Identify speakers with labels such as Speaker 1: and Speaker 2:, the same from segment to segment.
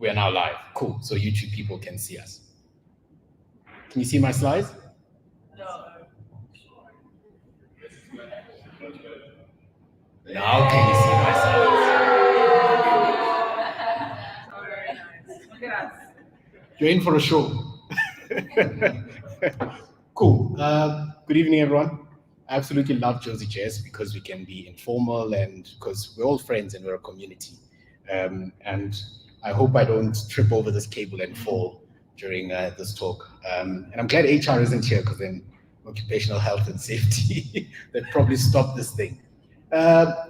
Speaker 1: We are now live. Cool. So YouTube people can see us. Can you see my slides?
Speaker 2: No.
Speaker 1: Now can you see my slides?
Speaker 2: Look at us.
Speaker 1: You're in for a show. Cool. Good evening, everyone. I absolutely love Jozi.JS because we can be informal and because we're all friends and we're a community. And I hope I don't trip over this cable and fall during this talk. And I'm glad HR isn't here because then occupational health and safety, they'd probably stop this thing. I'll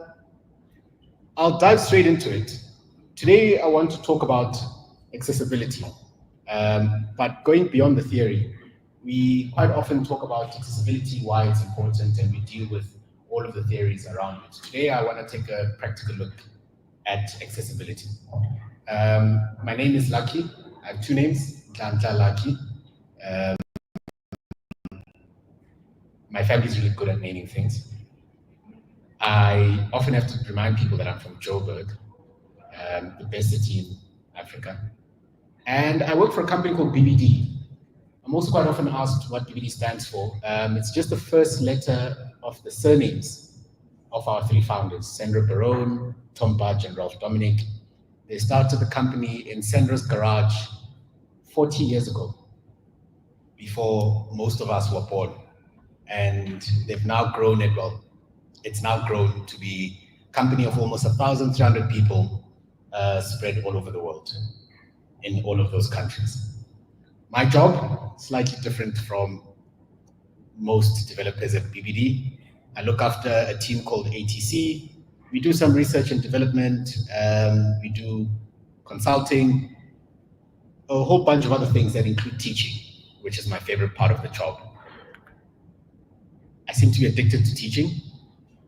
Speaker 1: dive straight into it. Today, I want to talk about accessibility. But going beyond the theory, we quite often talk about accessibility, why it's important, and we deal with all of the theories around it. Today, I want to take a practical look at accessibility. My name is Lucky. I have two names, Ntla Lucky. My family's really good at naming things. I often have to remind people that I'm from Joburg, the best city in Africa. And I work for a company called BBD. I'm also quite often asked what BBD stands for. It's just the first letter of the surnames of our three founders, Sandra Barone, Tom Budge, and Ralph Dominic. They started the company in Sandra's garage 40 years ago, before most of us were born. And they've now grown it, well, it's now grown to be a company of almost 1,300 people spread all over the world, in all of those countries. My job, slightly different from most developers at BBD. I look after a team called ATC. We do some research and development. We do consulting, a whole bunch of other things that include teaching, which is my favorite part of the job. I seem to be addicted to teaching.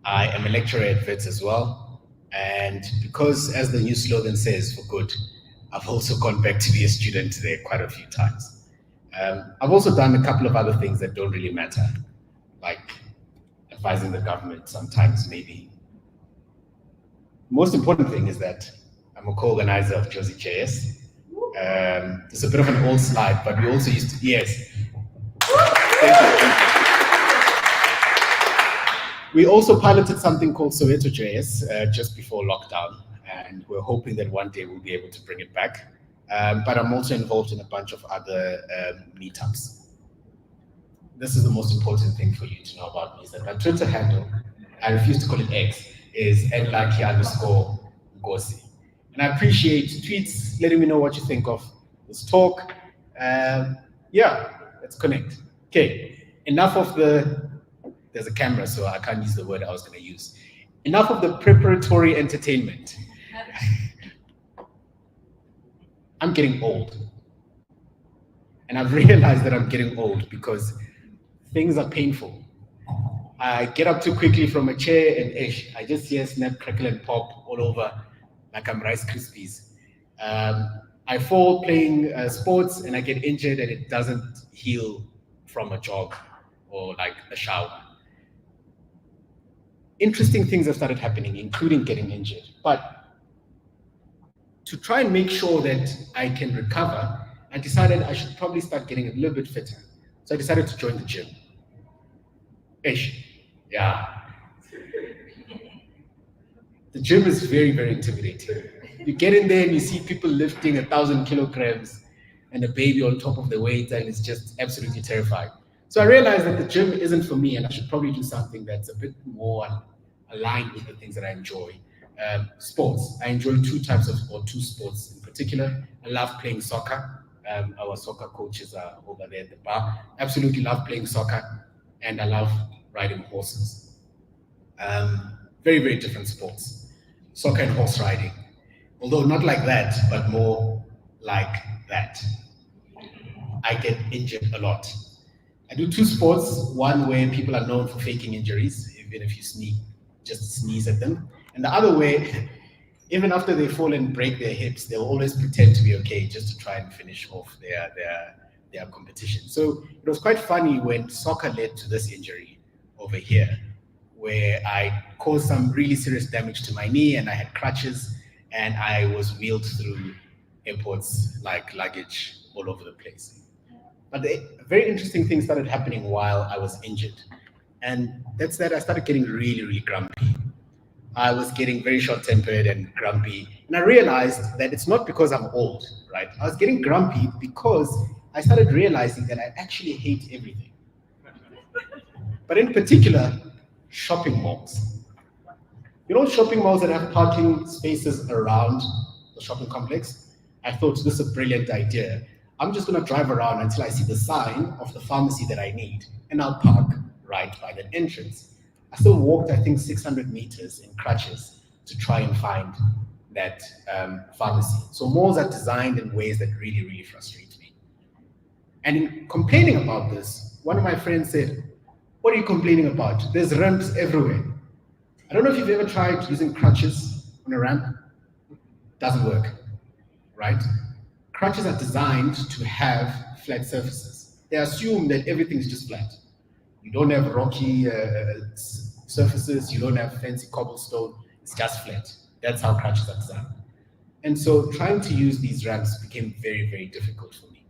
Speaker 1: I am a lecturer at WITS as well. And because, as the new slogan says, for good, I've also gone back to be a student there quite a few times. I've also done a couple of other things that don't really matter, like advising the government sometimes, maybe. Most important thing is that I'm a co-organizer of Jozi.JS. It's a bit of an old slide, but we also used to, yes. Thank you. We also piloted something called Soweto.JS just before lockdown, and we're hoping that one day we'll be able to bring it back. But I'm also involved in a bunch of other meetups. This is the most important thing for you to know about me, is that my Twitter handle, I refuse to call it X, is @Nkosi. And I appreciate tweets, letting me know what you think of this talk. Yeah, let's connect. Okay, enough of there's a camera, so I can't use the word I was going to use. Enough of the preparatory entertainment. I'm getting old. And I've realized that I'm getting old because things are painful. I get up too quickly from a chair and I just hear snap, crackle, and pop all over like I'm Rice Krispies. I fall playing sports and I get injured and it doesn't heal from a jog or like a shower. Interesting things have started happening, including getting injured. But to try and make sure that I can recover, I decided I should probably start getting a little bit fitter. So I decided to join the gym. Yeah. The gym is very, very intimidating. You get in there and you see people lifting 1,000 kilograms and a baby on top of the weight, and it's just absolutely terrifying. So I realized that the gym isn't for me, and I should probably do something that's a bit more aligned with the things that I enjoy. Sports. I enjoy two sports in particular. I love playing soccer. Our soccer coaches are over there at the bar. Absolutely love playing soccer, and I love riding horses. Very, very different sports. Soccer and horse riding. Although not like that, but more like that. I get injured a lot. I do two sports, one where people are known for faking injuries, even if you just sneeze at them. And the other way, even after they fall and break their hips, they'll always pretend to be okay just to try and finish off their competition. So it was quite funny when soccer led to this injury over here, where I caused some really serious damage to my knee and I had crutches and I was wheeled through airports like luggage all over the place. But the very interesting thing started happening while I was injured. And that's that I started getting really, really grumpy. I was getting very short-tempered and grumpy. And I realized that it's not because I'm old, right? I was getting grumpy because I started realizing that I actually hate everything. But in particular, shopping malls. You know, shopping malls that have parking spaces around the shopping complex? I thought this is a brilliant idea. I'm just going to drive around until I see the sign of the pharmacy that I need, and I'll park right by the entrance. I still walked, I think, 600 meters in crutches to try and find that pharmacy. So malls are designed in ways that really, really frustrate me. And in complaining about this, one of my friends said, "What are you complaining about? There's ramps everywhere." I don't know if you've ever tried using crutches on a ramp. Doesn't work, right? Crutches are designed to have flat surfaces. They assume that everything is just flat. You don't have rocky surfaces, you don't have fancy cobblestone, it's just flat. That's how crutches are designed. And so trying to use these ramps became very, very difficult for me.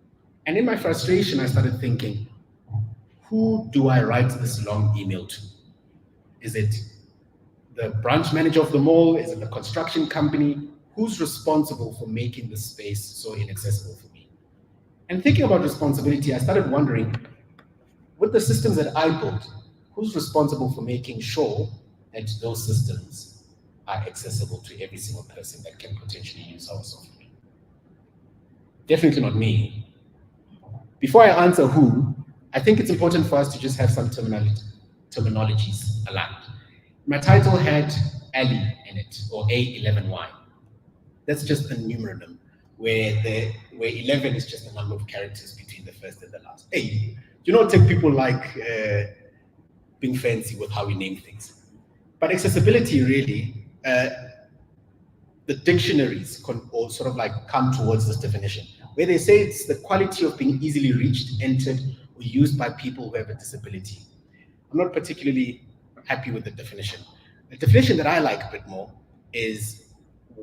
Speaker 1: And in my frustration, I started thinking, who do I write this long email to? Is it the branch manager of the mall? Is it the construction company? Who's responsible for making this space so inaccessible for me? And thinking about responsibility, I started wondering, with the systems that I built, who's responsible for making sure that those systems are accessible to every single person that can potentially use our software? Definitely not me. Before I answer who, I think it's important for us to just have some terminologies aligned. My title had Ali in it, or A11Y. That's just a numeronym, where 11 is just the number of characters between the first and the last. Hey, tech people like being fancy with how we name things. But accessibility really, the dictionaries all sort of like come towards this definition, where they say it's the quality of being easily reached, entered, or used by people who have a disability. I'm not particularly happy with the definition. The definition that I like a bit more is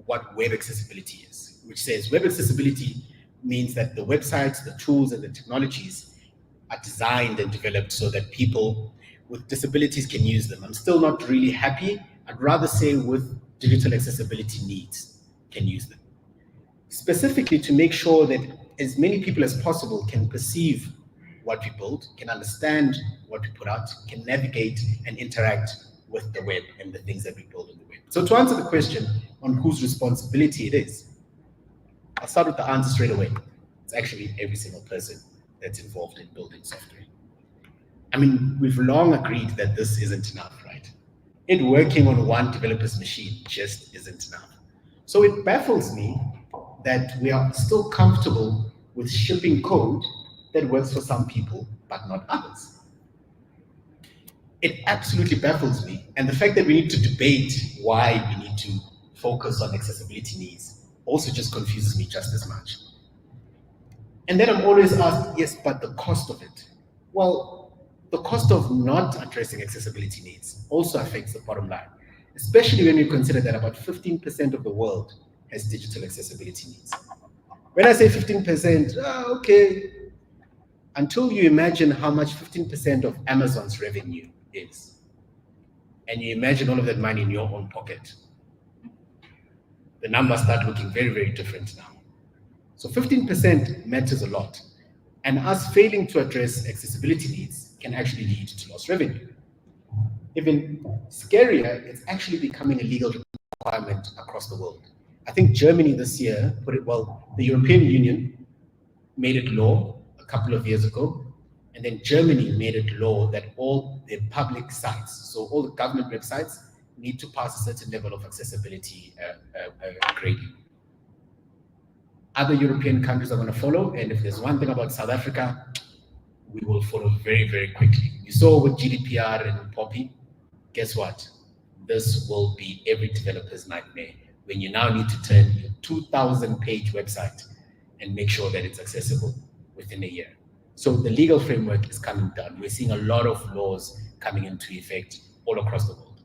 Speaker 1: what web accessibility is, which says web accessibility means that the websites, the tools, and the technologies are designed and developed so that people with disabilities can use them. I'm still not really happy. I'd rather say with digital accessibility needs can use them. Specifically to make sure that as many people as possible can perceive what we build, can understand what we put out, can navigate and interact with the web and the things that we build on the web. So to answer the question on whose responsibility it is, I'll start with the answer straight away. It's actually every single person that's involved in building software. I mean, we've long agreed that this isn't enough, right? It working on one developer's machine just isn't enough. So it baffles me that we are still comfortable with shipping code that works for some people, but not others. It absolutely baffles me. And the fact that we need to debate why we need to focus on accessibility needs also just confuses me just as much. And then I'm always asked, yes, but the cost of it. Well, the cost of not addressing accessibility needs also affects the bottom line, especially when you consider that about 15% of the world has digital accessibility needs. When I say 15%, okay, until you imagine how much 15% of Amazon's revenue is, and you imagine all of that money in your own pocket, the numbers start looking very, very different now. So 15% matters a lot. And us failing to address accessibility needs can actually lead to lost revenue. Even scarier, it's actually becoming a legal requirement across the world. I think Germany this year put it, well, the European Union made it law a couple of years ago, and then Germany made it law that all their public sites, so all the government websites, need to pass a certain level of accessibility grading. Other European countries are going to follow, and if there's one thing about South Africa, we will follow very, very quickly. You saw with GDPR and Poppy, guess what? This will be every developer's nightmare when you now need to turn your 2,000-page website and make sure that it's accessible within a year. So the legal framework is coming down. We're seeing a lot of laws coming into effect all across the world.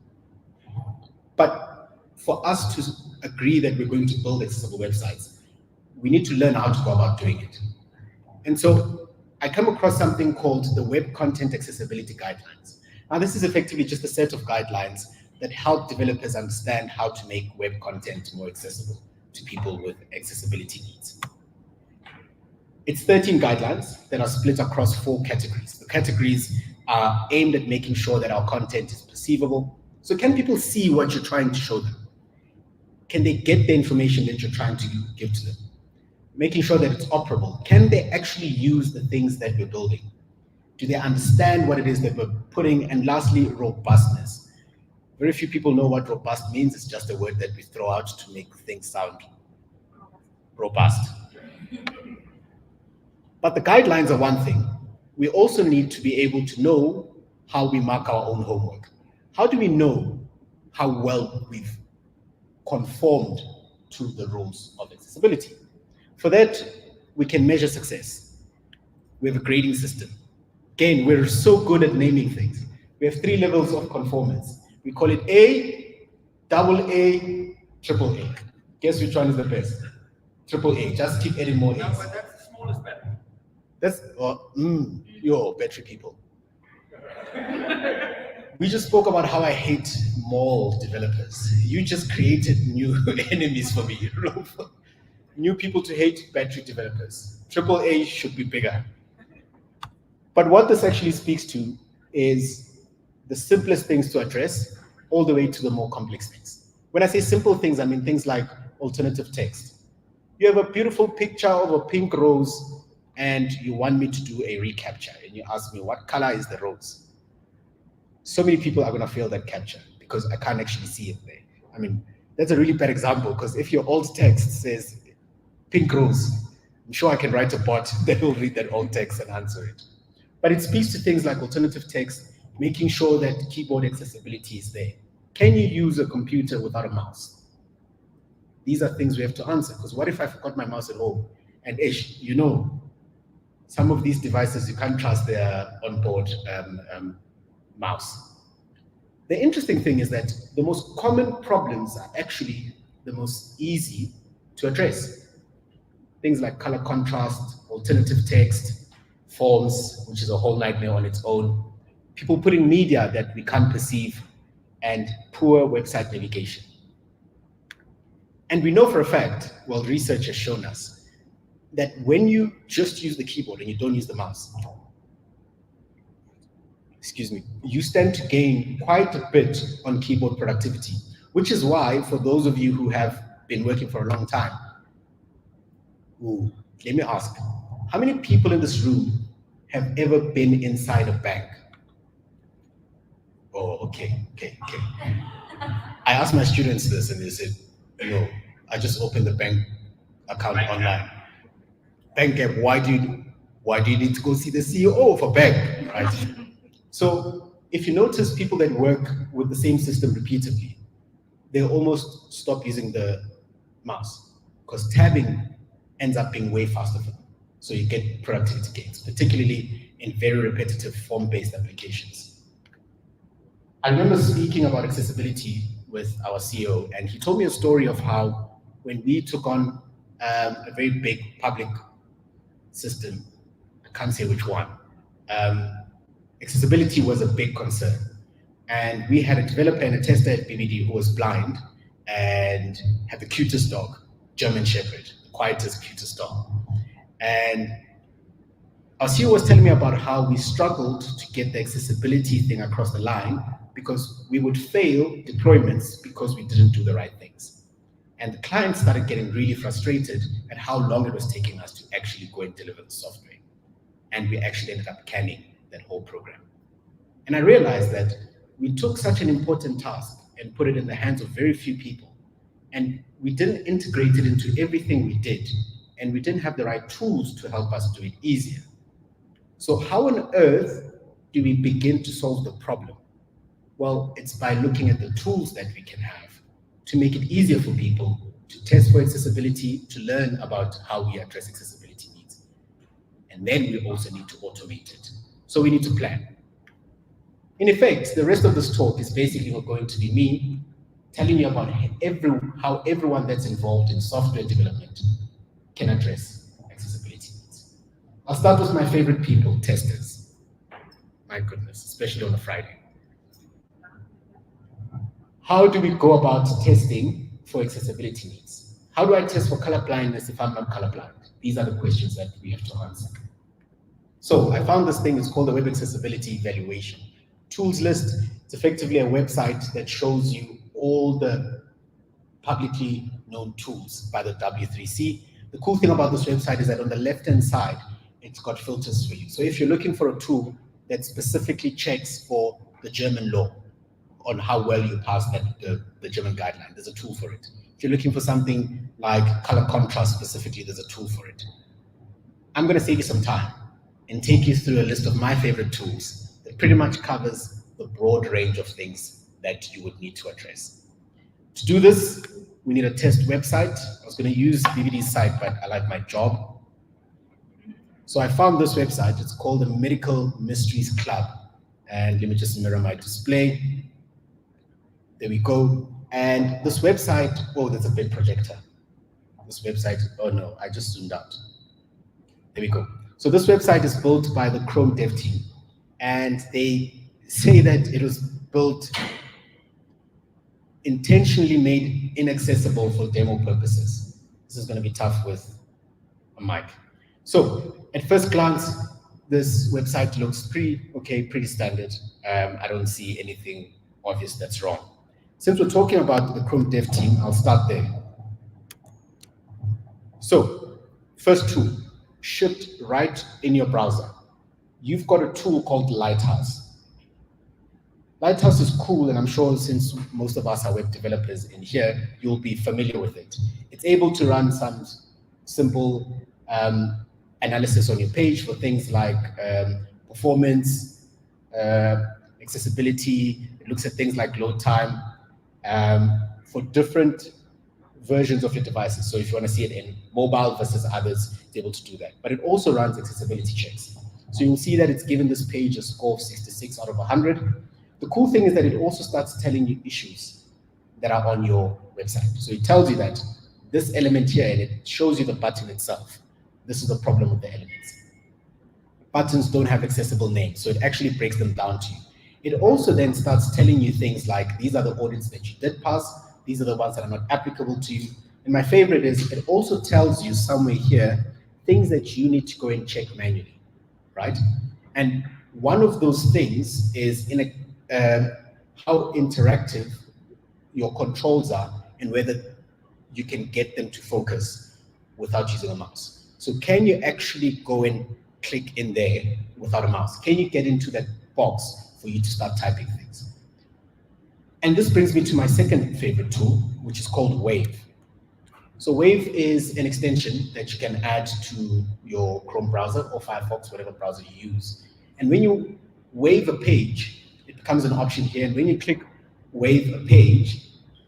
Speaker 1: But for us to agree that we're going to build accessible websites, we need to learn how to go about doing it. And so I come across something called the Web Content Accessibility Guidelines. Now, this is effectively just a set of guidelines that help developers understand how to make web content more accessible to people with accessibility needs. It's 13 guidelines that are split across 4 categories. The categories are aimed at making sure that our content is perceivable. So can people see what you're trying to show them? Can they get the information that you're trying to give to them? Making sure that it's operable. Can they actually use the things that we're building? Do they understand what it is that we're putting? And lastly, robustness. Very few people know what robust means. It's just a word that we throw out to make things sound robust. But the guidelines are one thing. We also need to be able to know how we mark our own homework. How do we know how well we've conformed to the rules of accessibility? For that, we can measure success. We have a grading system. Again, we're so good at naming things. We have 3 levels of conformance. We call it A, double A, triple A. Guess which one is the best? Triple A. Just keep adding more A's.
Speaker 2: No, but that's the smallest battery.
Speaker 1: That's, battery people. We just spoke about how I hate mall developers. You just created new enemies for me. New people to hate battery developers. Triple A should be bigger. But what this actually speaks to is the simplest things to address all the way to the more complex things. When I say simple things, I mean things like alternative text. You have a beautiful picture of a pink rose and you want me to do a recapture and you ask me, what color is the rose? So many people are gonna fail that capture because I can't actually see it there. I mean, that's a really bad example because if your alt text says pink rose, I'm sure I can write a bot that will read that alt text and answer it. But it speaks to things like alternative text, making sure that keyboard accessibility is there. Can you use a computer without a mouse? These are things we have to answer, because what if I forgot my mouse at home? And some of these devices, you can't trust their onboard mouse. The interesting thing is that the most common problems are actually the most easy to address. Things like color contrast, alternative text, forms, which is a whole nightmare on its own, people putting media that we can't perceive, and poor website navigation. And we know for a fact, well, research has shown us, that when you just use the keyboard and you don't use the mouse, you stand to gain quite a bit on keyboard productivity, which is why, for those of you who have been working for a long time, let me ask, how many people in this room have ever been inside a bank? Oh, okay. I asked my students this and they said, no, I just opened the bank account online. Bank app, why do you need to go see the CEO of a bank, right? So if you notice people that work with the same system repeatedly, they almost stop using the mouse because tabbing ends up being way faster for them. So you get productivity gains, particularly in very repetitive form-based applications. I remember speaking about accessibility with our CEO, and he told me a story of how when we took on a very big public system, I can't say which one, accessibility was a big concern. And we had a developer and a tester at BBD who was blind and had the cutest dog, German Shepherd, the quietest, cutest dog. And our CEO was telling me about how we struggled to get the accessibility thing across the line because we would fail deployments because we didn't do the right things. And the clients started getting really frustrated at how long it was taking us to actually go and deliver the software. And we actually ended up canning that whole program. And I realized that we took such an important task and put it in the hands of very few people. And we didn't integrate it into everything we did. And we didn't have the right tools to help us do it easier. So how on earth do we begin to solve the problem? Well, it's by looking at the tools that we can have to make it easier for people to test for accessibility, to learn about how we address accessibility needs. And then we also need to automate it. So we need to plan. In effect, the rest of this talk is basically going to be me telling you about how everyone that's involved in software development can address accessibility needs. I'll start with my favorite people, testers. My goodness, especially on a Friday. How do we go about testing for accessibility needs? How do I test for color blindness if I'm not colorblind? These are the questions that we have to answer. So I found this thing, it's called the Web Accessibility Evaluation Tools List. It's effectively a website that shows you all the publicly known tools by the W3C. The cool thing about this website is that on the left-hand side, it's got filters for you. So if you're looking for a tool that specifically checks for the German law, on how well you pass the German guideline, there's a tool for it. If you're looking for something like color contrast specifically, there's a tool for it. I'm going to save you some time and take you through a list of my favorite tools that pretty much covers the broad range of things that you would need to address. To do this, we need a test website. I was going to use BBD's site, but I like my job. So I found this website. It's called the Medical Mysteries Club. And let me just mirror my display. There we go. And this website, oh, there's a big projector. This website, oh no, I just zoomed out. There we go. So this website is built by the Chrome dev team. And they say that it was built intentionally made inaccessible for demo purposes. This is going to be tough with a mic. So at first glance, this website looks pretty standard. I don't see anything obvious that's wrong. Since we're talking about the Chrome dev team, I'll start there. So first tool, shipped right in your browser. You've got a tool called Lighthouse. Lighthouse is cool, and I'm sure since most of us are web developers in here, you'll be familiar with it. It's able to run some simple analysis on your page for things like performance, accessibility. It looks at things like load time for different versions of your devices. So if you want to see it in mobile versus others, it's able to do that. But it also runs accessibility checks. So you'll see that it's given this page a score of 66 out of 100. The cool thing is that it also starts telling you issues that are on your website. So it tells you that this element here, and it shows you the button itself. This is the problem with the elements. Buttons don't have accessible names, so it actually breaks them down to you. It also then starts telling you things like, these are the audits that you did pass, these are the ones that are not applicable to you. And my favorite is, it also tells you somewhere here, things that you need to go and check manually, right? And one of those things is how interactive your controls are and whether you can get them to focus without using a mouse. So can you actually go and click in there without a mouse? Can you get into that box for you to start typing things? And this brings me to my second favorite tool, which is called Wave. So Wave is an extension that you can add to your Chrome browser or Firefox, whatever browser you use. And when you wave a page, it becomes an option here. And when you click Wave a page,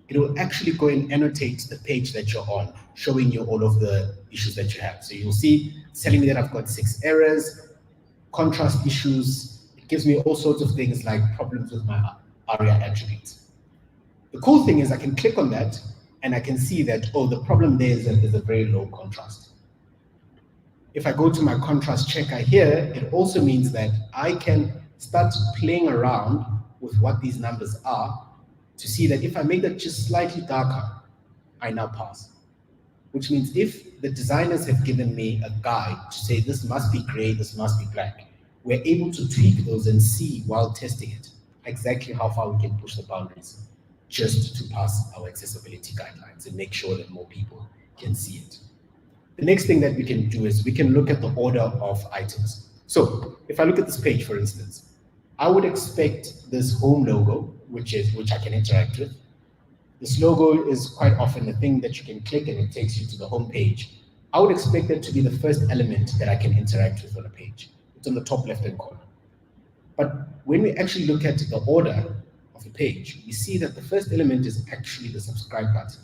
Speaker 1: it will actually go and annotate the page that you're on, showing you all of the issues that you have. So you'll see it's telling me that I've got 6 errors, contrast issues. It gives me all sorts of things like problems with my ARIA attributes. The cool thing is I can click on that and I can see that, oh, the problem there is that there's a very low contrast. If I go to my contrast checker here, it also means that I can start playing around with what these numbers are to see that if I make that just slightly darker, I now pass. Which means if the designers have given me a guide to say this must be gray, this must be black, we're able to tweak those and see while testing it exactly how far we can push the boundaries just to pass our accessibility guidelines and make sure that more people can see it. The next thing that we can do is we can look at the order of items. So if I look at this page, for instance, I would expect this home logo, which I can interact with. This logo is quite often the thing that you can click and it takes you to the home page. I would expect that to be the first element that I can interact with on a page. It's on the top left-hand corner. But when we actually look at the order of the page, we see that the first element is actually the subscribe button.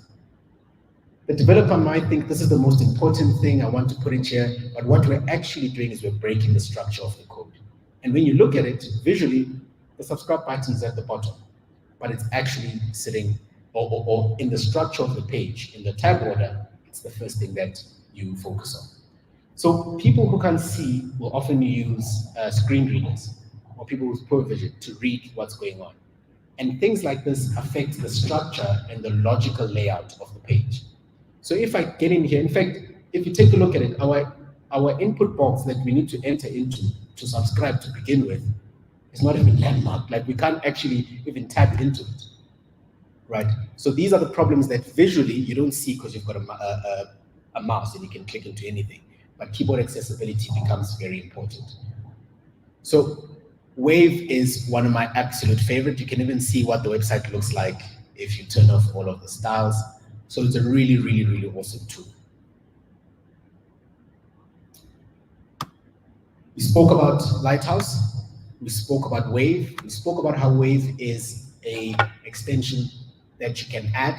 Speaker 1: The developer might think this is the most important thing I want to put in here, but what we're actually doing is we're breaking the structure of the code. And when you look at it visually, the subscribe button is at the bottom, but it's actually sitting or in the structure of the page, in the tab order, it's the first thing that you focus on. So people who can't see will often use screen readers or people with poor vision to read what's going on. And things like this affect the structure and the logical layout of the page. So if I get in here, in fact, if you take a look at it, our input box that we need to enter into to subscribe to begin with is not even landmarked. Like we can't actually even tap into it, right? So these are the problems that visually you don't see because you've got a mouse and you can click into anything. But keyboard accessibility becomes very important. So Wave is one of my absolute favorite. You can even see what the website looks like if you turn off all of the styles. So it's a really, really, really awesome tool. We spoke about Lighthouse. We spoke about Wave. We spoke about how Wave is an extension that you can add.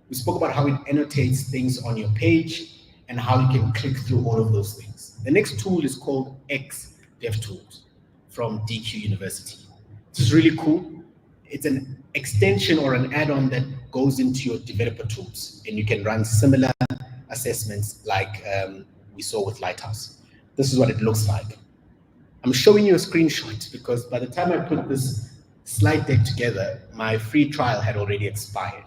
Speaker 1: We spoke about how it annotates things on your page and how you can click through all of those things. The next tool is called X DevTools from DQ University. This is really cool. It's an extension or an add-on that goes into your developer tools, and you can run similar assessments like we saw with Lighthouse. This is what it looks like. I'm showing you a screenshot because by the time I put this slide deck together, my free trial had already expired.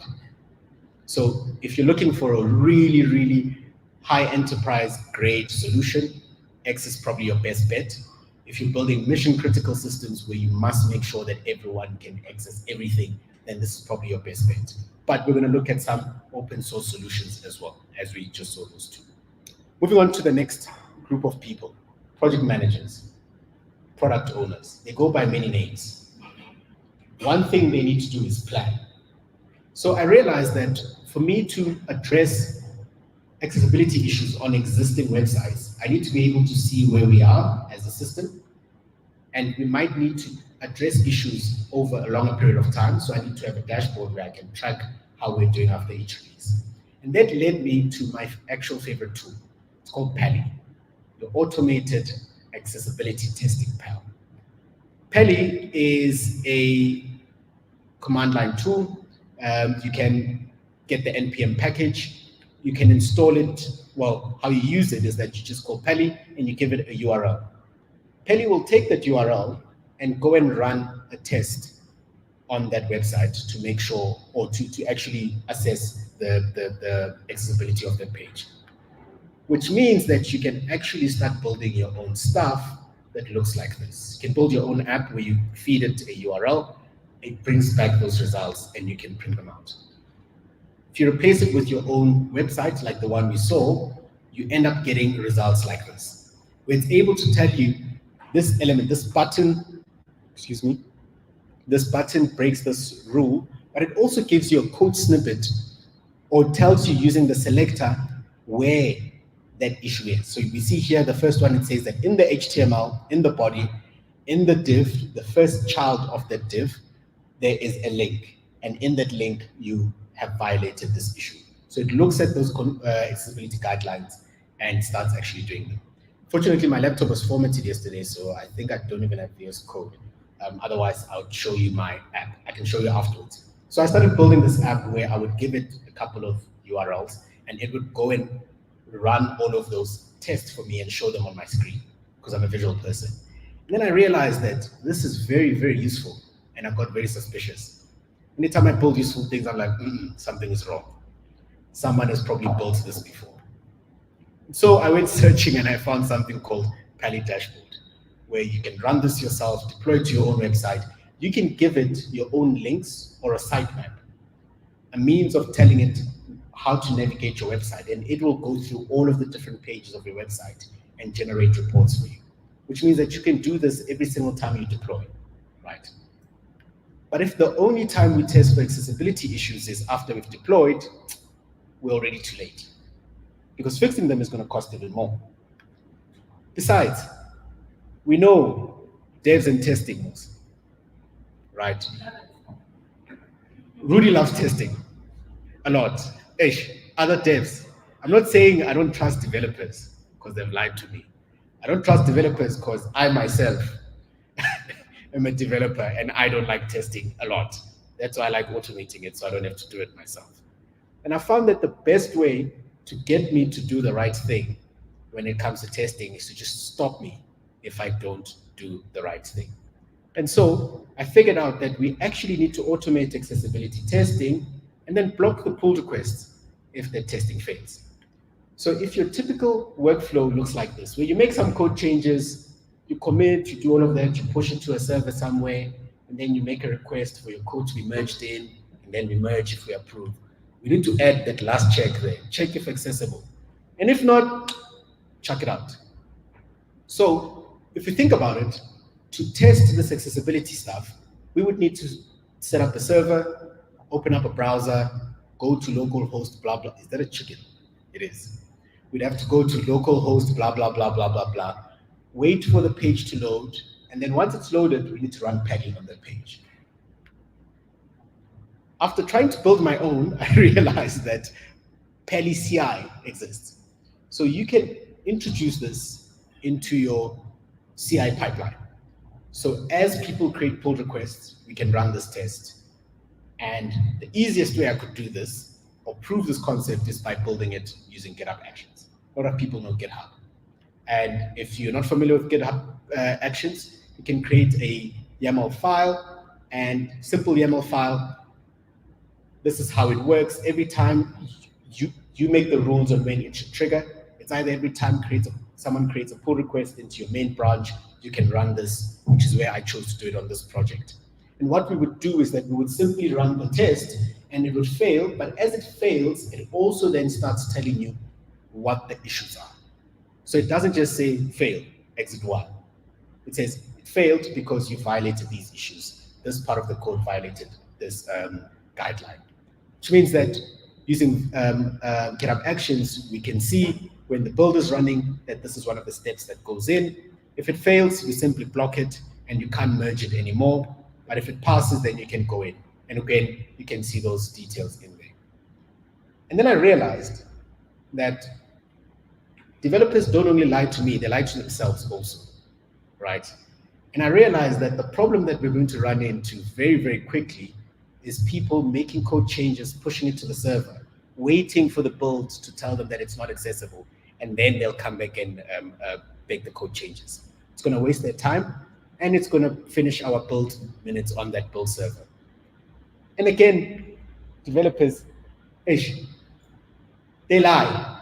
Speaker 1: So if you're looking for a really, really high enterprise grade solution, X is probably your best bet. If you're building mission critical systems where you must make sure that everyone can access everything, then this is probably your best bet. But we're going to look at some open source solutions as well, as we just saw those two. Moving on to the next group of people, project managers, product owners. They go by many names. One thing they need to do is plan. So I realized that for me to address accessibility issues on existing websites, I need to be able to see where we are as a system, and we might need to address issues over a longer period of time. So I need to have a dashboard where I can track how we're doing after each release. And that led me to my actual favorite tool. It's called Pally, the automated accessibility testing panel. Pally is a command line tool. You can get the NPM package. You can install it. Well, how you use it is that you just call Pally and you give it a URL. Pally will take that URL and go and run a test on that website to make sure, or to actually assess the accessibility of that page. Which means that you can actually start building your own stuff that looks like this. You can build your own app where you feed it a URL, it brings back those results and you can print them out. If you replace it with your own website, like the one we saw, you end up getting results like this, where it's able to tell you this element, this button, excuse me, this button breaks this rule, but it also gives you a code snippet or tells you using the selector where that issue is. So we see here, the first one, it says that in the HTML, in the body, in the div, the first child of that div, there is a link. And in that link, you have violated this issue. So it looks at those accessibility guidelines and starts actually doing them. Fortunately, my laptop was formatted yesterday, so I think I don't even have VS Code. Otherwise, I'll show you my app. I can show you afterwards. So I started building this app where I would give it a couple of URLs, and it would go and run all of those tests for me and show them on my screen, because I'm a visual person. And then I realized that this is very, very useful, and I got very suspicious. Anytime I build useful things, I'm like, something is wrong. Someone has probably built this before. So I went searching and I found something called Pally Dashboard, where you can run this yourself, deploy it to your own website. You can give it your own links or a sitemap, a means of telling it how to navigate your website, and it will go through all of the different pages of your website and generate reports for you, which means that you can do this every single time you deploy, right? But if the only time we test for accessibility issues is after we've deployed, we're already too late, because fixing them is going to cost even more. Besides, we know devs and testing, right? Rudy loves testing a lot. Other devs. I'm not saying I don't trust developers because they've lied to me. I don't trust developers because I myself am a developer and I don't like testing a lot. That's why I like automating it so I don't have to do it myself. And I found that the best way to get me to do the right thing when it comes to testing is to just stop me if I don't do the right thing. And so I figured out that we actually need to automate accessibility testing and then block the pull requests if the testing fails. So if your typical workflow looks like this, where you make some code changes, you commit, you do all of that, you push it to a server somewhere, and then you make a request for your code to be merged in, and then we merge if we approve. We need to add that last check there, check if accessible. And if not, chuck it out. So if you think about it, to test this accessibility stuff, we would need to set up a server, open up a browser, go to localhost, blah, blah. Is that a chicken? It is. We'd have to go to localhost, blah, blah, blah, blah, blah, blah. Wait for the page to load. And then once it's loaded, we need to run pegging on that page. After trying to build my own, I realized that Peli CI exists. So you can introduce this into your CI pipeline. So as people create pull requests, we can run this test. And the easiest way I could do this or prove this concept is by building it using GitHub Actions. A lot of people know GitHub. And if you're not familiar with GitHub Actions, you can create a YAML file, and simple YAML file. This is how it works. Every time you make the rules on when it should trigger. It's either every time someone creates a pull request into your main branch, you can run this, which is where I chose to do it on this project. And what we would do is that we would simply run the test and it would fail, but as it fails, it also then starts telling you what the issues are. So it doesn't just say fail, exit one. It says it failed because you violated these issues. This part of the code violated this guideline, which means that using GitHub Actions, we can see when the build is running that this is one of the steps that goes in. If it fails, we simply block it and you can't merge it anymore. But if it passes, then you can go in. And again, you can see those details in there. And then I realized that developers don't only lie to me, they lie to themselves also, right? And I realized that the problem that we're going to run into very, very quickly is people making code changes, pushing it to the server, waiting for the build to tell them that it's not accessible, and then they'll come back and make the code changes. It's going to waste their time, and it's going to finish our build minutes on that build server. And again, developers, they lie.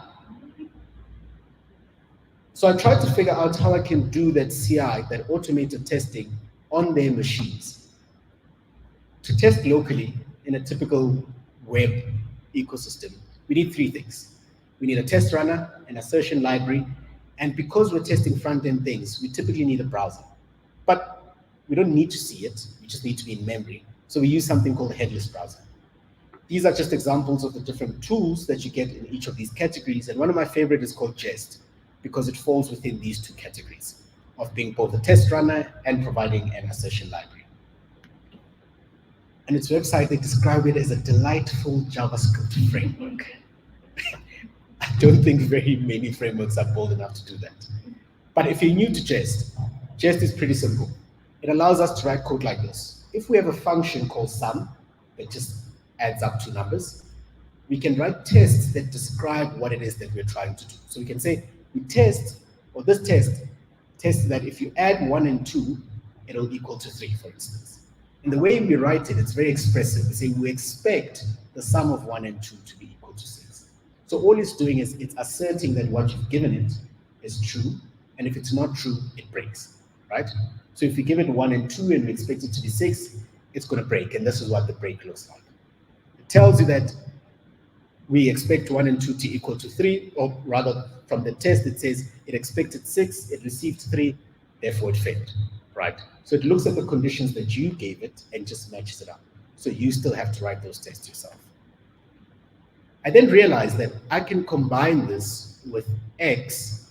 Speaker 1: So I tried to figure out how I can do that CI, that automated testing on their machines. To test locally in a typical web ecosystem, we need three things. We need a test runner, an assertion library, and because we're testing front-end things, we typically need a browser. But we don't need to see it, we just need to be in memory. So we use something called a headless browser. These are just examples of the different tools that you get in each of these categories, and one of my favorite is called Jest, because it falls within these two categories of being both a test runner and providing an assertion library. On its website, they describe it as a delightful JavaScript framework. I don't think very many frameworks are bold enough to do that. But if you're new to Jest, Jest is pretty simple. It allows us to write code like this. If we have a function called sum that just adds up two numbers, we can write tests that describe what it is that we're trying to do. So we can say, we test, or this test that if you add 1 and 2, it'll equal to 3, for instance. And the way we write it, it's very expressive. We say we expect the sum of 1 and 2 to be equal to 6. So all it's doing is it's asserting that what you've given it is true, and if it's not true, it breaks, right? So if you give it 1 and 2 and we expect it to be 6, it's going to break, and this is what the break looks like. It tells you that we expect 1 and 2 to equal to 3, or rather from the test, it says it expected 6, it received 3, therefore it failed, right? So it looks at the conditions that you gave it and just matches it up. So you still have to write those tests yourself. I then realized that I can combine this with X,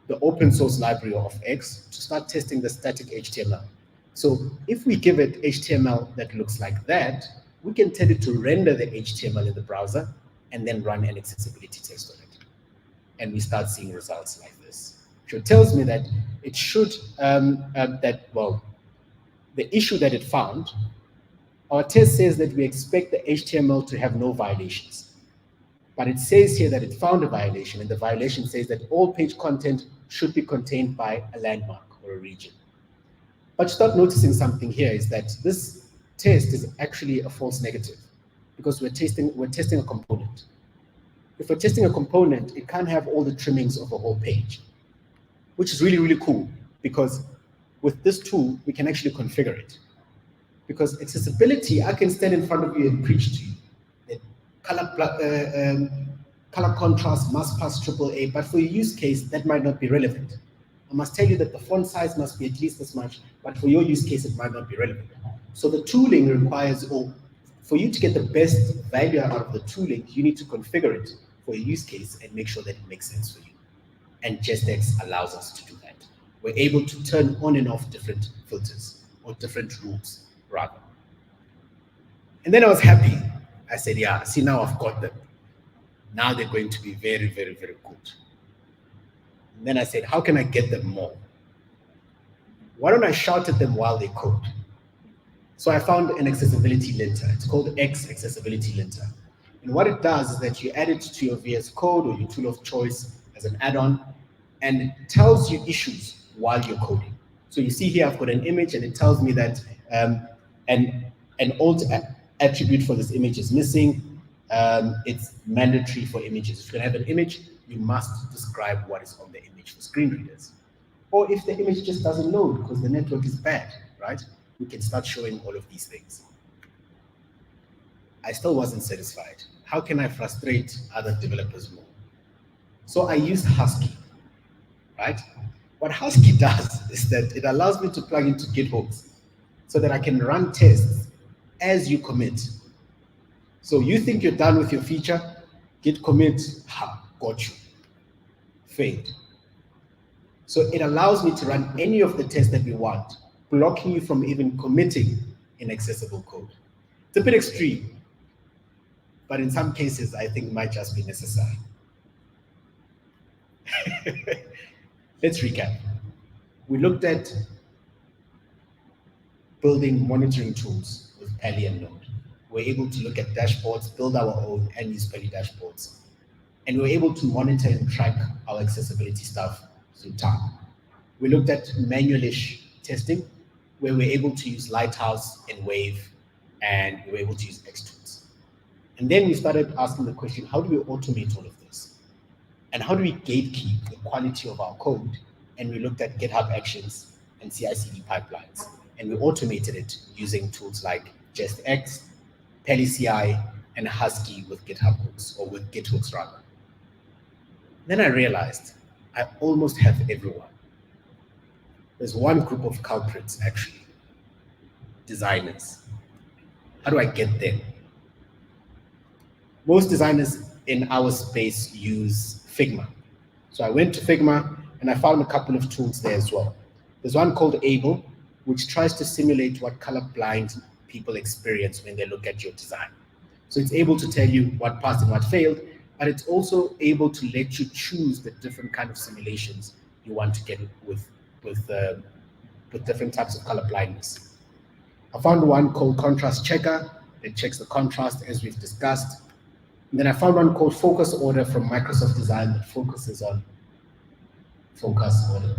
Speaker 1: the open source library of X, to start testing the static HTML. So if we give it HTML that looks like that, we can tell it to render the HTML in the browser and then run an accessibility test on it. And we start seeing results like this. So it tells me that it should, the issue that it found, our test says that we expect the HTML to have no violations. But it says here that it found a violation, and the violation says that all page content should be contained by a landmark or a region. But start noticing something here is that this test is actually a false negative, because we're testing a component. If we're testing a component, it can't have all the trimmings of a whole page, which is really, really cool, because with this tool, we can actually configure it. Because accessibility, I can stand in front of you and preach to you that color contrast must pass AAA, but for your use case, that might not be relevant. I must tell you that the font size must be at least this much, but for your use case, it might not be relevant. So the tooling requires, or for you to get the best value out of the tooling, you need to configure it for your use case and make sure that it makes sense for you. And JS allows us to do that. We're able to turn on and off different filters or different rules, rather. And then I was happy. I said, yeah, see, now I've got them. Now they're going to be very, very, very good. And then I said, how can I get them more? Why don't I shout at them while they code? So I found an accessibility linter. It's called X Accessibility Linter. And what it does is that you add it to your VS Code or your tool of choice as an add-on, and it tells you issues while you're coding. So you see here, I've got an image, and it tells me that an alt attribute for this image is missing. It's mandatory for images. If you're going to have an image, you must describe what is on the image for screen readers. Or if the image just doesn't load because the network is bad, right? We can start showing all of these things. I still wasn't satisfied. How can I frustrate other developers more? So I used Husky, right? What Husky does is that it allows me to plug into Git hooks so that I can run tests as you commit. So you think you're done with your feature, Git commit, got you, failed. So it allows me to run any of the tests that we want, blocking you from even committing inaccessible code. It's a bit extreme, but in some cases, I think it might just be necessary. Let's recap. We looked at building monitoring tools with Pally and Node. We're able to look at dashboards, build our own, and use Pally dashboards. And we're able to monitor and track our accessibility stuff through time. We looked at manual-ish testing, where we're able to use Lighthouse and Wave, and we're able to use Xtools. And then we started asking the question, how do we automate all of this? And how do we gatekeep the quality of our code? And we looked at GitHub Actions and CI/CD pipelines, and we automated it using tools like JS, Pally CI, and Husky with GitHub hooks, or with Git hooks rather. Then I realized I almost have everyone. There's one group of culprits, actually, designers. How do I get them? Most designers in our space use Figma. So I went to Figma and I found a couple of tools there as well. There's one called Able, which tries to simulate what colorblind people experience when they look at your design. So it's able to tell you what passed and what failed, but it's also able to let you choose the different kind of simulations you want to get with different types of color blindness. I found one called Contrast Checker that checks the contrast as we've discussed. And then I found one called Focus Order from Microsoft Design that focuses on focus order.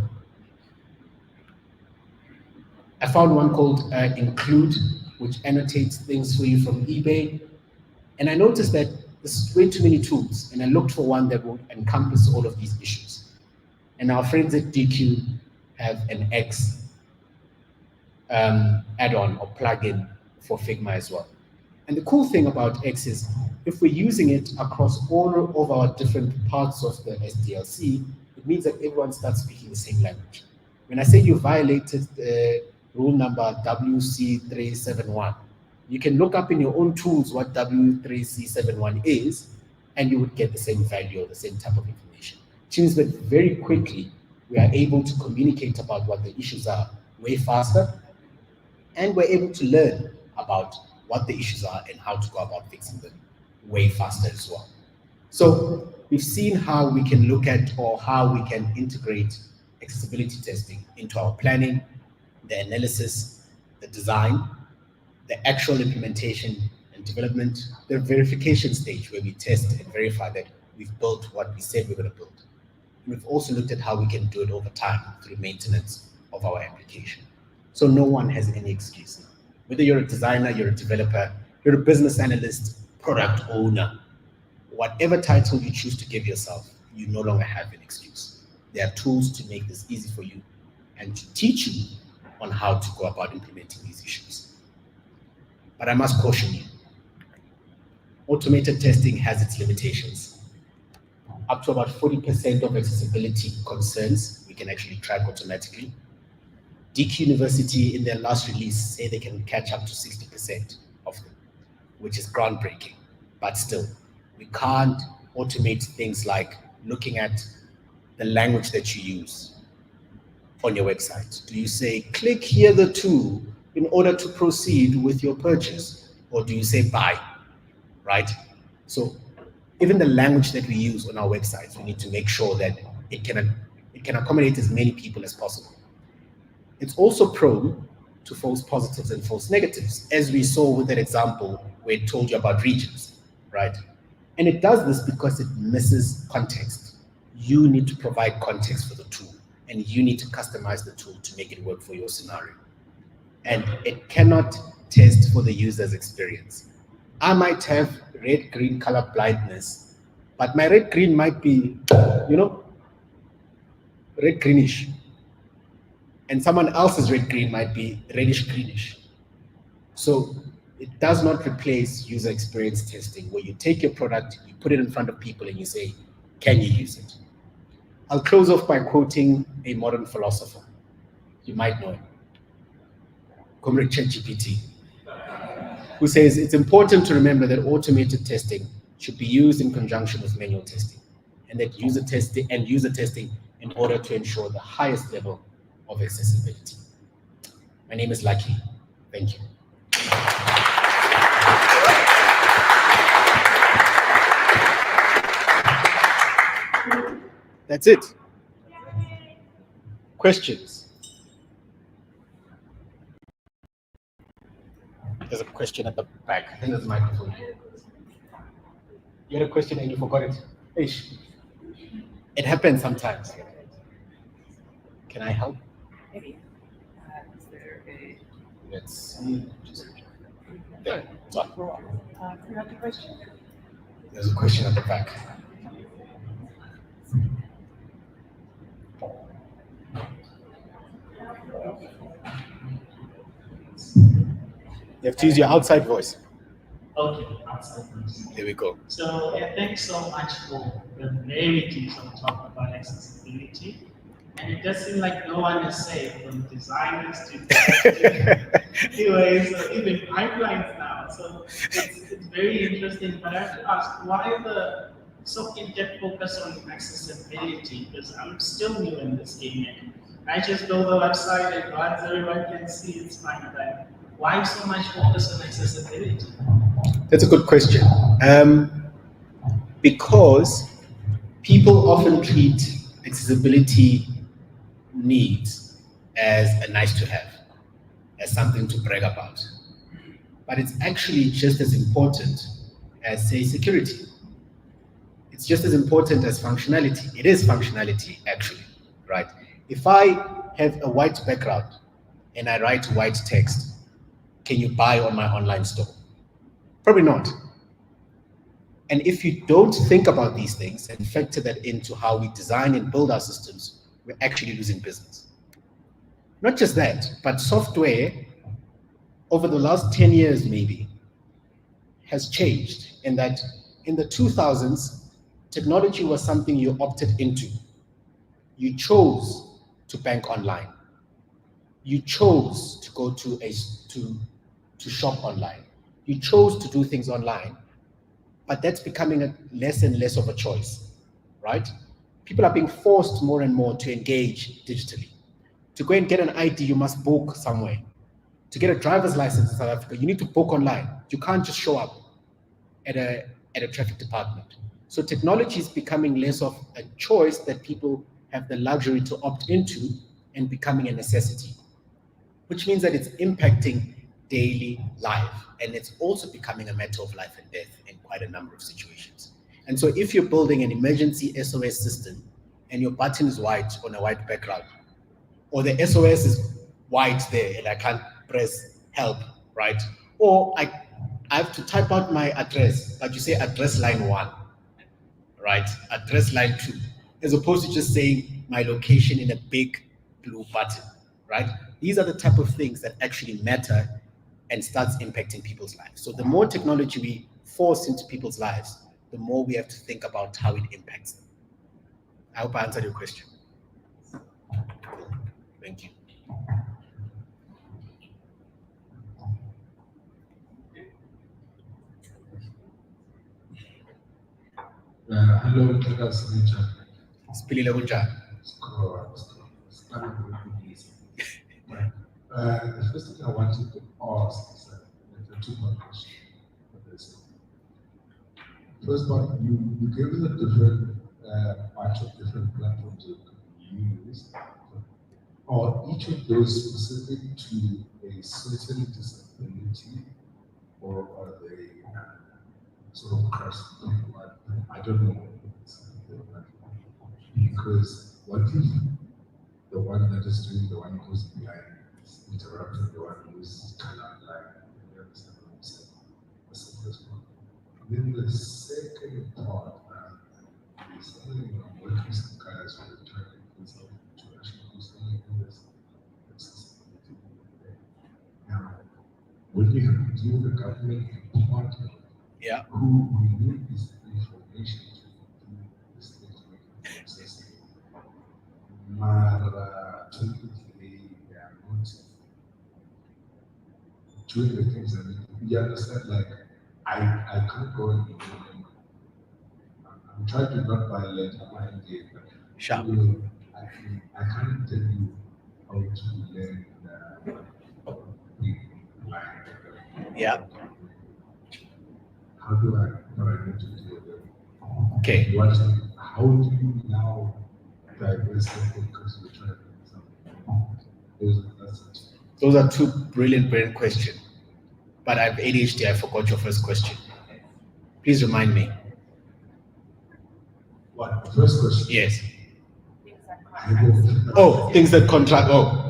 Speaker 1: I found one called Include, which annotates things for you from eBay. And I noticed that there's way too many tools, and I looked for one that would encompass all of these issues. And our friends at DQ have an X add-on or plugin for Figma as well. And the cool thing about X is if we're using it across all of our different parts of the SDLC, it means that everyone starts speaking the same language. When I say you violated the rule number WC371, you can look up in your own tools what W3C71 is, and you would get the same value or the same type of information. Which means that very quickly, we are able to communicate about what the issues are way faster, and we're able to learn about what the issues are and how to go about fixing them way faster as well. So we've seen how we can look at or how we can integrate accessibility testing into our planning, the analysis, the design, the actual implementation, and development, the verification stage where we test and verify that we've built what we said we're going to build. And we've also looked at how we can do it over time through maintenance of our application. So no one has any excuse now. Whether you're a designer, you're a developer, you're a business analyst, product owner, whatever title you choose to give yourself, you no longer have an excuse. There are tools to make this easy for you and to teach you on how to go about implementing these issues. But I must caution you, automated testing has its limitations. Up to about 40% of accessibility concerns we can actually track automatically. DQ University in their last release say they can catch up to 60% of them, which is groundbreaking. But still, we can't automate things like looking at the language that you use on your website. Do you say, click here the tool in order to proceed with your purchase? Or do you say buy, right? So even the language that we use on our websites, we need to make sure that it can accommodate as many people as possible. It's also prone to false positives and false negatives, as we saw with that example where it told you about regions, right? And it does this because it misses context. You need to provide context for the tool, and you need to customize the tool to make it work for your scenario. And it cannot test for the user's experience. I might have red-green color blindness, but my red-green might be, red-greenish. And someone else's red-green might be reddish-greenish. So it does not replace user experience testing, where you take your product, you put it in front of people, and you say, can you use it? I'll close off by quoting a modern philosopher. You might know him, Comrade ChatGPT, who says it's important to remember that automated testing should be used in conjunction with manual testing, and that user testing in order to ensure the highest level of accessibility. My name is Lucky. Thank you. That's it. Questions? There's a question at the back. I think there's a microphone. You had a question and you forgot it. Ish. It happens sometimes. Can I help?
Speaker 2: Maybe. Is there a...
Speaker 1: Let's see. There.
Speaker 2: You have the question?
Speaker 1: There's a question at the back. You have to use your outside voice.
Speaker 3: Okay, outside voice.
Speaker 1: There we go.
Speaker 3: So yeah, thanks so much for the very detailed talk about accessibility. And it does seem like no one is safe, from designers to anyway, so even pipelines now. So it's very interesting. But I have to ask, why the so in-depth focus on accessibility? Because I'm still new in this game, and I just build a website and once everyone can see it's fine. But why so much focus on accessibility?
Speaker 1: That's a good question. Because people often treat accessibility needs as a nice to have, as something to brag about. But it's actually just as important as, say, security. It's just as important as functionality. It is functionality, actually, right? If I have a white background and I write white text, can you buy on my online store? Probably not. And if you don't think about these things and factor that into how we design and build our systems, we're actually losing business. Not just that, but software over the last 10 years maybe has changed in that in the 2000s, technology was something you opted into. You chose to bank online. You chose to go to shop online. You chose to do things online, but that's becoming less and less of a choice, right? People are being forced more and more to engage digitally. To go and get an ID, you must book somewhere. To get a driver's license in South Africa, you need to book online. You can't just show up at a traffic department. So technology is becoming less of a choice that people have the luxury to opt into and becoming a necessity, which means that it's impacting daily life. And it's also becoming a matter of life and death in quite a number of situations. And so if you're building an emergency SOS system and your button is white on a white background, or the SOS is white there and I can't press help, right? Or I have to type out my address, but you say address line 1, right? Address line 2, as opposed to just saying my location in a big blue button, right? These are the type of things that actually matter and starts impacting people's lives. So the more technology we force into people's lives, the more we have to think about how it impacts them. I hope I answered your question. Thank you.
Speaker 4: Hello, Nkosi.
Speaker 1: Spilile kunjani?
Speaker 4: The first thing I wanted to ask is a two-part question for this. First part, you gave us a different bunch of different platforms that could be used. Are each of those specific to a certain disability, or are they sort of cross? I don't know. Because what if the one that is doing the one who's behind is interrupting the one who's kind of like, you understand what I'm saying? That's the first one. Then the second part is something I'm working with some guys who are trying to actually do something in this accessibility. Now, when we have to deal with the government department, who we need this information to do this thing to make it accessible. Typically, they are not doing the things that you understand. Like, I can't go and I'm trying to not violate my idea, but
Speaker 1: Sure.
Speaker 4: I can't tell you how to learn the line.
Speaker 1: Yeah.
Speaker 4: How do I need to do it?
Speaker 1: Okay.
Speaker 4: How do you now diagnose something because you're trying to do something?
Speaker 1: Those are two brilliant questions. But I have ADHD, I forgot your first question. Please remind me.
Speaker 4: What? The first question?
Speaker 1: Yes.
Speaker 2: Things that
Speaker 1: Things that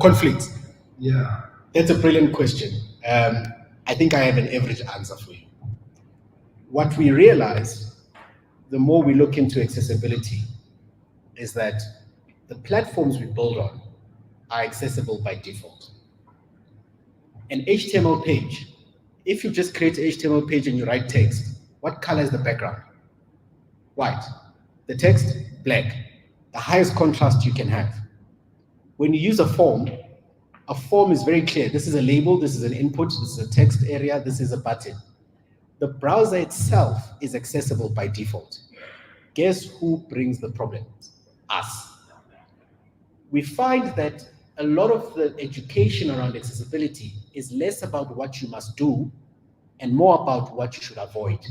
Speaker 1: conflict.
Speaker 4: Yeah.
Speaker 1: That's a brilliant question. I think I have an average answer for you. What we realize, the more we look into accessibility, is that the platforms we build on are accessible by default. An HTML page, if you just create an HTML page and you write text, what color is the background? White. The text, black. The highest contrast you can have. When you use a form is very clear. This is a label, this is an input, this is a text area, this is a button. The browser itself is accessible by default. Guess who brings the problems? Us. We find that a lot of the education around accessibility is less about what you must do and more about what you should avoid.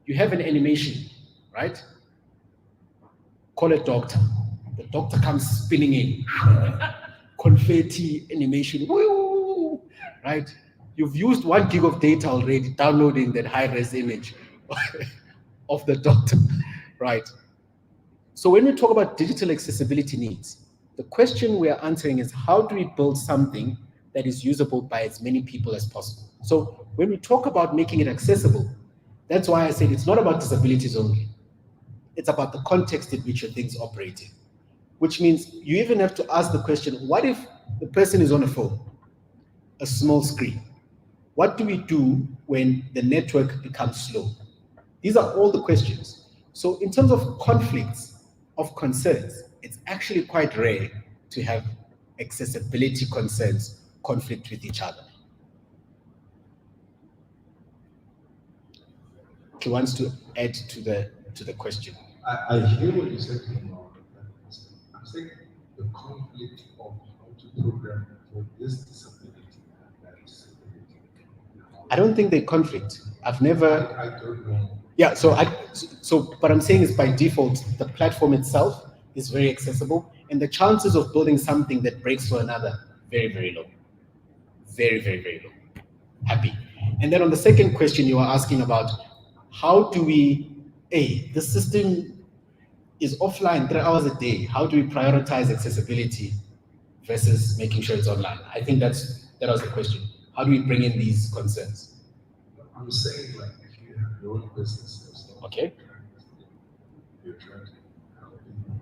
Speaker 1: You have an animation, right? Call a doctor. The doctor comes spinning in. Confetti animation, woo, right? You've used 1 gig of data already downloading that high-res image of the doctor, right? So when we talk about digital accessibility needs, the question we are answering is how do we build something that is usable by as many people as possible? So when we talk about making it accessible, that's why I said it's not about disabilities only. It's about the context in which your things operate in, which means you even have to ask the question, what if the person is on a phone, a small screen? What do we do when the network becomes slow? These are all the questions. So in terms of conflicts of concerns, it's actually quite rare to have accessibility concerns conflict with each other. Who wants to add to the question?
Speaker 4: I hear what you said. I'm saying the conflict of how to program for this disability and that disability.
Speaker 1: I don't think they conflict. I've never.
Speaker 4: I don't know.
Speaker 1: Yeah. So what I'm saying is by default, the platform itself is very accessible, and the chances of building something that breaks for another very, very low. Very, very, very low. Happy. And then on the second question, you were asking about how do we, the system is offline 3 hours a day. How do we prioritize accessibility versus making sure it's online? I think that was the question. How do we bring in these concerns?
Speaker 4: I'm saying, like, if you have your own business,
Speaker 1: okay,
Speaker 4: you're trying to help people.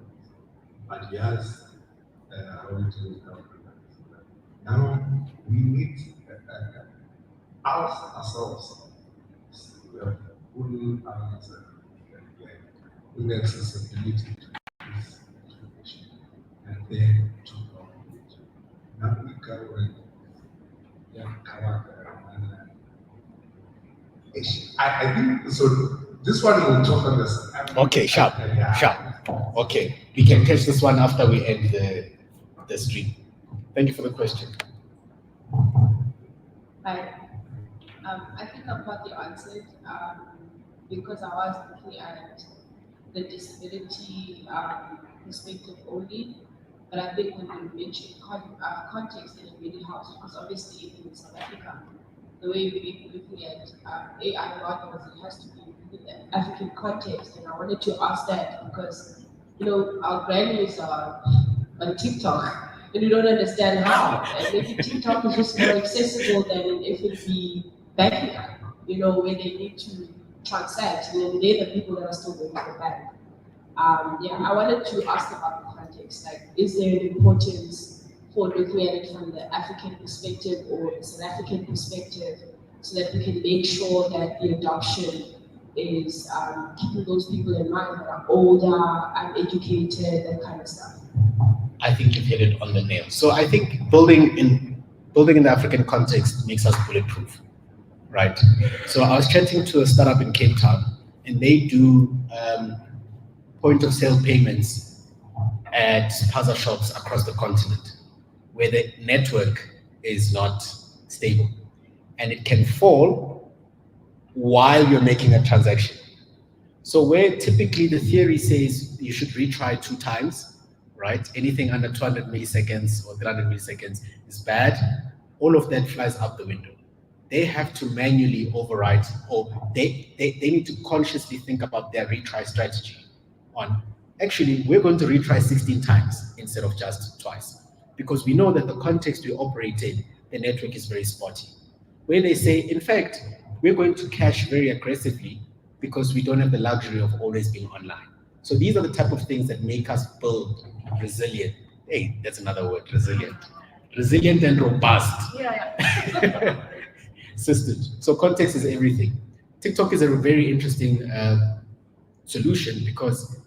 Speaker 4: But yes, how do you help people? Now we need ourselves. We have full with accessibility to this information, and then to communicate. Now we cover I think so. This one we'll talk on this.
Speaker 1: Okay, sharp. Okay, we can catch this one after we end the stream. Thank you for the question.
Speaker 5: Hi. I think I've partly answered because I was looking at the disability perspective only. But I think when you mention context, it really helps because obviously even in South Africa, the way we're looking at AI models, it has to be within the African context. And I wanted to ask that because, our grannies are on TikTok and we don't understand how. And maybe TikTok is just more accessible than FNB banking, where they need to transact. They're the people that are still going to the bank. I wanted to ask about the context. Like, is there an importance for looking at it from the African perspective or the South African perspective so that we can make sure that the adoption is keeping those people in mind that are older, uneducated, that kind of stuff?
Speaker 1: I think you've hit it on the nail. So I think building in the African context makes us bulletproof, right? So I was chatting to a startup in Cape Town, and they do point of sale payments at spaza shops across the continent where the network is not stable and it can fall while you're making a transaction. So where typically the theory says you should retry 2 times, right? Anything under 200 milliseconds or 300 milliseconds is bad. All of that flies out the window. They have to manually override, or they need to consciously think about their retry strategy on, actually, we're going to retry 16 times instead of just twice. Because we know that the context we operate in, the network is very spotty. Where they say, in fact, we're going to cache very aggressively because we don't have the luxury of always being online. So these are the type of things that make us build resilient. Hey, that's another word, resilient. Resilient and robust systems. So context is everything. TikTok is a very interesting solution because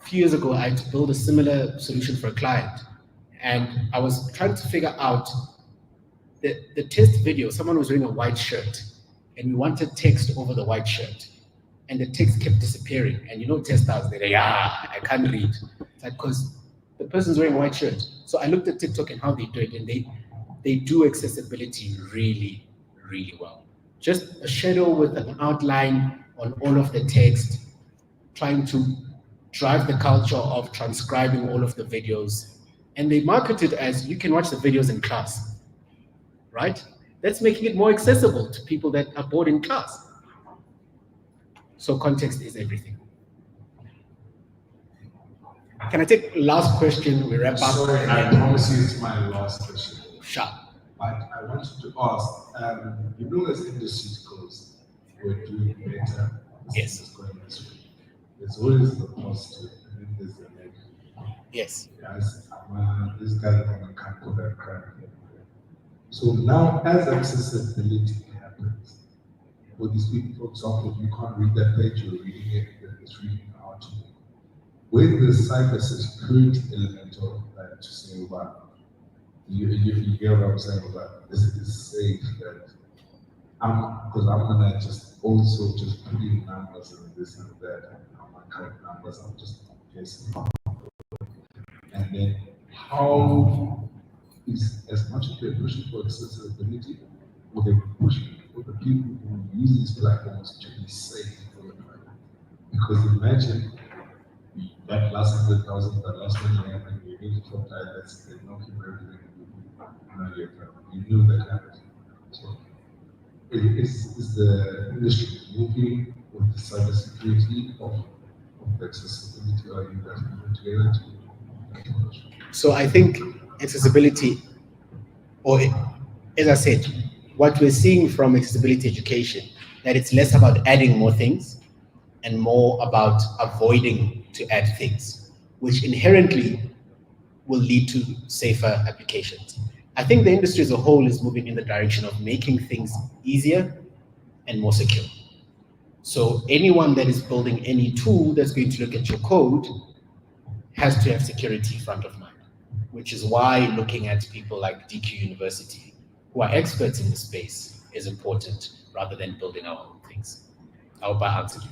Speaker 1: a few years ago, I had to build a similar solution for a client. And I was trying to figure out the test video. Someone was wearing a white shirt and we wanted text over the white shirt. And the text kept disappearing. And testers, they're like, I can't read. It's like, because the person's wearing a white shirt. So I looked at TikTok and how they do it, and they do accessibility really, really well. Just a shadow with an outline on all of the text, trying to drive the culture of transcribing all of the videos. And they market it as you can watch the videos in class, right? That's making it more accessible to people that are bored in class. So context is everything. Can I take last question? We wrap up.
Speaker 4: Sorry, I promise you it's my last question.
Speaker 1: Sure.
Speaker 4: But I wanted to ask, as industry goes, we're doing better.
Speaker 1: Yes.
Speaker 4: Is going this way. There's always the positive, and then there's the negative.
Speaker 1: Yes.
Speaker 4: Guys, this guy can't put that crap in. So now, as accessibility happens, for these people, for example, you can't read that page, you're reading it, it's reading out to you. With the cybersecurity element of that, to say, well, you get what I'm saying about this is safe, that because I'm gonna just also just put in numbers and this and that, and I'm not correct numbers, I'm just guessing. And then how is, as much as they're pushing for accessibility, or they're pushing for the people who use these platforms to be safe for the platform? Because imagine that last 100,000, that last money happened, you need to talk to that's the no keep everything. You knew that kind of thing. So is the industry moving with the cybersecurity of the accessibility, or are you guys moving together to?
Speaker 1: So I think accessibility, or as I said, what we're seeing from accessibility education, that it's less about adding more things and more about avoiding to add things, which inherently will lead to safer applications. I think the industry as a whole is moving in the direction of making things easier and more secure. So anyone that is building any tool that's going to look at your code has to have security front of mind, which is why looking at people like DQ University, who are experts in the space, is important rather than building our own things. I hope I answered you.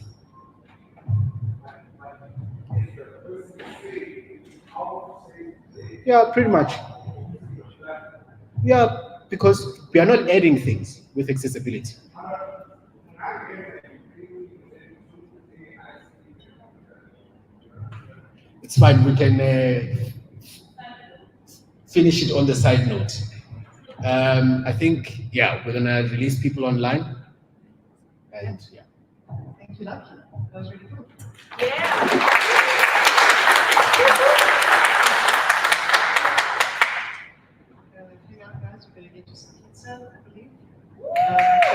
Speaker 1: Yeah, pretty much. Yeah, because we are not adding things with accessibility. It's fine, we can finish it on the side note. I think, yeah, we're gonna release people online. And yeah.
Speaker 2: Thank you, Lucky. That was really cool.
Speaker 6: Yeah.